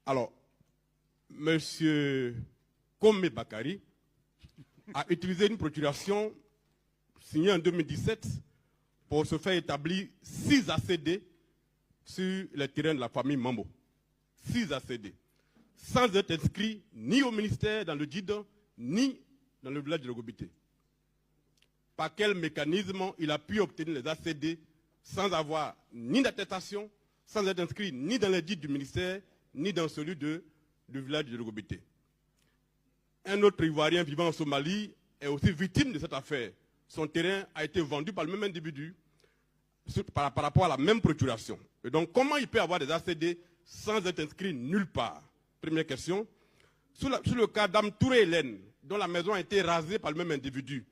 Alors, M. Komé Bakari a utilisé une procuration signée en 2017 pour se faire établir 6 ACD sur le terrain de la famille Mambo. 6 ACD. Sans être inscrit ni au ministère dans le GID, ni dans le village de Logobité. Par quel mécanisme il a pu obtenir les ACD sans avoir ni d'attestation, sans être inscrit ni dans le GID du ministère, ni dans celui du village de Logobité. Un autre Ivoirien vivant en Somalie est aussi victime de cette affaire. Son terrain a été vendu par le même individu par rapport à la même procuration. Et donc, comment il peut avoir des ACD sans être inscrit nulle part? Première question. Sur le cas d'Am Touré Hélène, dont la maison a été rasée par le même individu,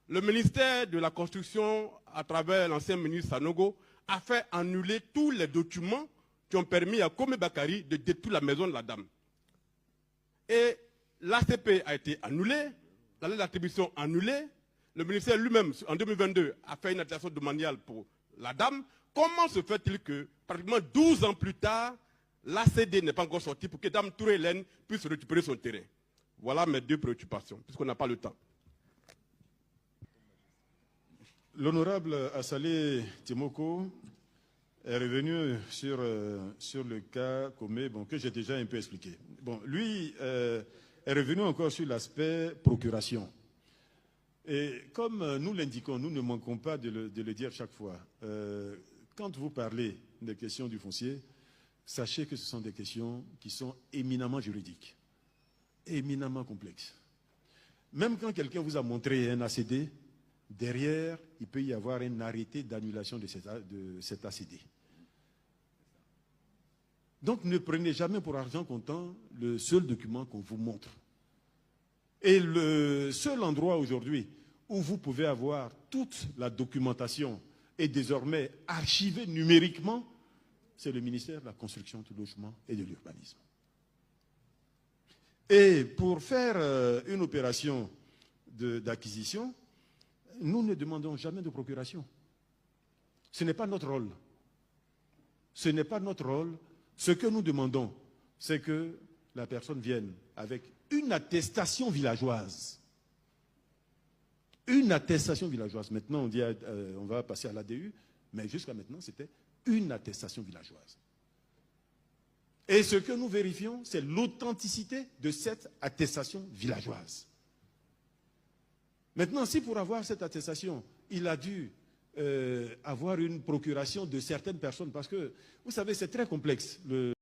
le ministère de la Construction, à travers l'ancien ministre Sanogo, a fait annuler tous les documents qui ont permis à Komé Bakari de détruire la maison de la dame. Et l'ACP a été annulée, la lettre d'attribution annulée, le ministère lui-même, en 2022, a fait une attestation domaniale pour la dame. Comment se fait-il que, pratiquement 12 ans plus tard, l'ACD n'est pas encore sorti pour que Dame Touré Hélène puisse récupérer son terrain? Voilà mes 2 préoccupations, puisqu'on n'a pas le temps. L'honorable Assalé Timoko est revenu sur le cas Komé, que j'ai déjà un peu expliqué. Lui est revenu encore sur l'aspect procuration. Et comme nous l'indiquons, nous ne manquons pas de le dire chaque fois, quand vous parlez des questions du foncier, sachez que ce sont des questions qui sont éminemment juridiques, éminemment complexes. Même quand quelqu'un vous a montré un ACD, derrière, il peut y avoir un arrêté d'annulation de cet ACD. Donc ne prenez jamais pour argent comptant le seul document qu'on vous montre. Et le seul endroit aujourd'hui où vous pouvez avoir toute la documentation et désormais archivée numériquement, c'est le ministère de la Construction, du Logement et de l'Urbanisme. Et pour faire une opération d'acquisition, nous ne demandons jamais de procuration. Ce n'est pas notre rôle. Ce n'est pas notre rôle. Ce que nous demandons, c'est que la personne vienne avec une attestation villageoise. Une attestation villageoise. Maintenant, on dit on va passer à l'ADU, mais jusqu'à maintenant, c'était une attestation villageoise. Et ce que nous vérifions, c'est l'authenticité de cette attestation villageoise. Maintenant, si pour avoir cette attestation, il a dû avoir une procuration de certaines personnes, parce que, vous savez, c'est très complexe.